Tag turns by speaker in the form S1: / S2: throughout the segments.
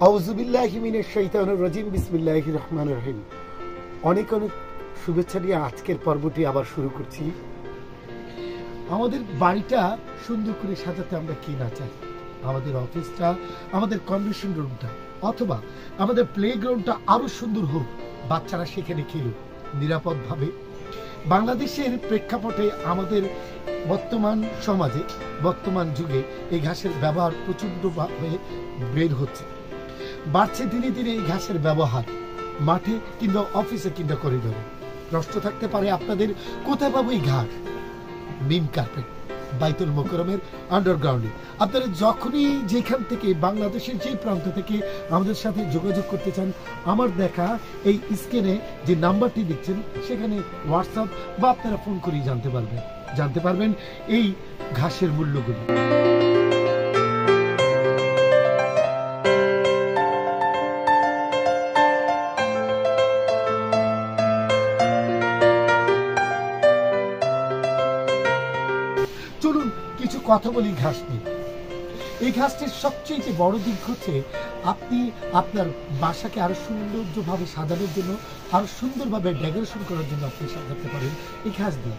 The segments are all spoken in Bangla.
S1: আউযুবিল্লাহি মিনাশ শাইতানির রাজিম। বিসমিল্লাহির রহমানির রহিম। অনেক অনেক শুভেচ্ছা নিয়ে আজকের পর্বটি আবার শুরু করছি। আমাদের বাড়িটা সুন্দর করে সাজাতে আমরা কি না চাই, আমাদের অফিসটা, আমাদের কনভেনশন রুমটা অথবা আমাদের প্লেগ্রাউন্ডটা আরো সুন্দর হোক, বাচ্চারা সেখানে খেলুক নিরাপদভাবে। বাংলাদেশের প্রেক্ষাপটে আমাদের বর্তমান সমাজে, বর্তমান যুগে এই ঘাসের ব্যবহার প্রচণ্ডভাবে বের হচ্ছে, বাড়ছে ধীরে ধীরে এই ঘাসের ব্যবহার মাঠে কিংবা অফিসে কিংবা করিডোরে। প্রশ্ন থাকতে পারে আপনাদের, কোথায় পাবো এই ঘাস? মিম কার্পেট বাইতুল মোকরমের আন্ডারগ্রাউন্ডে। আপনারা যখনই যেখান থেকে বাংলাদেশের যে প্রান্ত থেকে আমাদের সাথে যোগাযোগ করতে চান, আমার দেখা এই স্ক্রিনে যে নাম্বারটি দেখছেন সেখানে হোয়াটসঅ্যাপ বা আপনারা ফোন করেই জানতে পারবেন এই ঘাসের মূল্যগুলি। চলুন কিছু কথা বলি ঘাস নিয়ে। এই ঘাসটির সবচেয়ে বড় দিক হচ্ছে আপনি আপনার বাসাকে আরো সৌন্দর্যভাবে সাজানোর জন্য, আরো সুন্দরভাবে ডেকোরেশন করার জন্য আপনি সাজাতে পারেন এই ঘাস দিয়ে।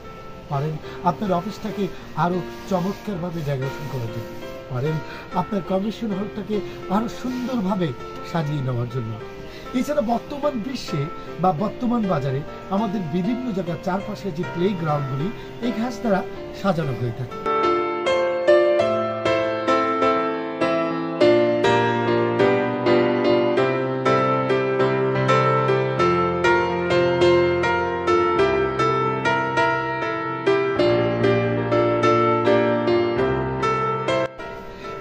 S1: পারেন আপনার অফিসটাকে আরো চমৎকারভাবে ডেকোরেশন করার জন্য, পারেন আপনার কনভেনশন হলটাকে আরো সুন্দরভাবে সাজিয়ে নেওয়ার জন্য। এছাড়া বর্তমান বিশ্বে বা বর্তমান বাজারে আমাদের বিভিন্ন জায়গার চারপাশে যে প্লে গ্রাউন্ডগুলি এই ঘাস দ্বারা সাজানো হয়ে থাকে।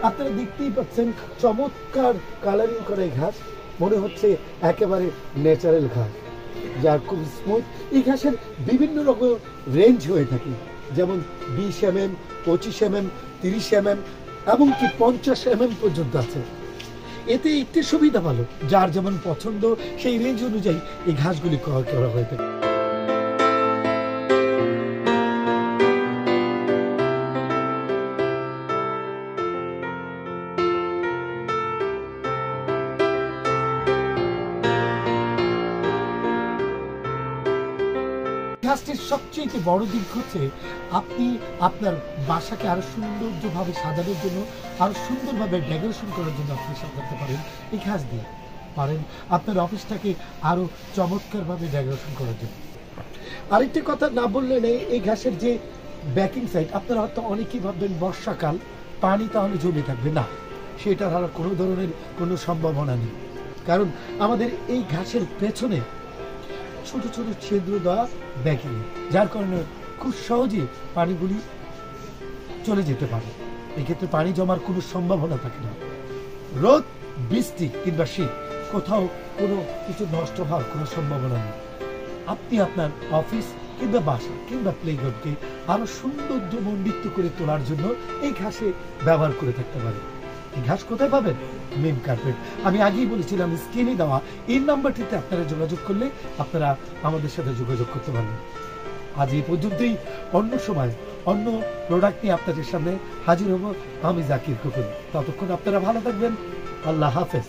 S1: আপনারা দেখতেই পাচ্ছেন চমৎকার কালারিং করা এই ঘাস, মনে হচ্ছে একেবারে ন্যাচারাল ঘাস, যার খুব স্মুথ। এই ঘাসের বিভিন্ন রকম রেঞ্জ হয়ে থাকে, যেমন 20 mm, 25 mm, 30 mm এমনকি 50 mm পর্যন্ত আছে। এতে একটি সুবিধা ভালো, যার যেমন পছন্দ সেই রেঞ্জ অনুযায়ী এই ঘাসগুলি ক্রয় করা হয়ে থাকে। ঘাসটির সবচেয়ে বড় দিক হচ্ছে আপনি আপনার বাসাকে আরো সৌন্দর্যভাবে সাজানোর জন্য, আরো সুন্দরভাবে ডেকোরেশন করার জন্য আপনি সাজাতে পারেন এই ঘাস দিয়ে। পারেন আপনার অফিসটাকে আরো চমৎকারভাবে ডেকোরেশন করার জন্য। আরেকটি কথা না বললে নেই, এই ঘাসের যে ব্যাকিং সাইড, আপনারা হয়তো অনেকেই ভাববেন বর্ষাকাল পানি তাহলে জমে থাকবে, না, সেটার আর কোনো ধরনের কোনো সম্ভাবনা নেই। কারণ আমাদের এই ঘাসের পেছনে ছোট ছোট ছিদ্র দেওয়া ব্যাকিং, যার কারণে খুব সহজে পানিগুলি চলে যেতে পারে। এক্ষেত্রে পানি জমার কোনো সম্ভাবনা থাকে না। রোদ, বৃষ্টি কিংবা শীত, কোথাও কোনো কিছু নষ্ট হওয়ার কোনো সম্ভাবনা নেই। আপনি আপনার অফিস কিংবা বাসা কিংবা প্লেগ্রাউন্ডকে আরো সৌন্দর্যমণ্ডিত করে তোলার জন্য এই ঘাসে ব্যবহার করে থাকতে পারেন। এই ঘাস কোথায় পাবেন? মিম কার্পেট। আমি আগেই বলেছিলাম স্ক্রিনে দেওয়া এই নাম্বারটিতে আপনারা যোগাযোগ করলে আপনারা আমাদের সাথে যোগাযোগ করতে পারবেন। আজ এই পর্যন্তই। অন্য সময় অন্য প্রোডাক্ট নিয়ে আপনাদের সামনে হাজির হব আমি, জাকির খোকন। ততক্ষণ আপনারা ভালো থাকবেন। আল্লাহ হাফেজ।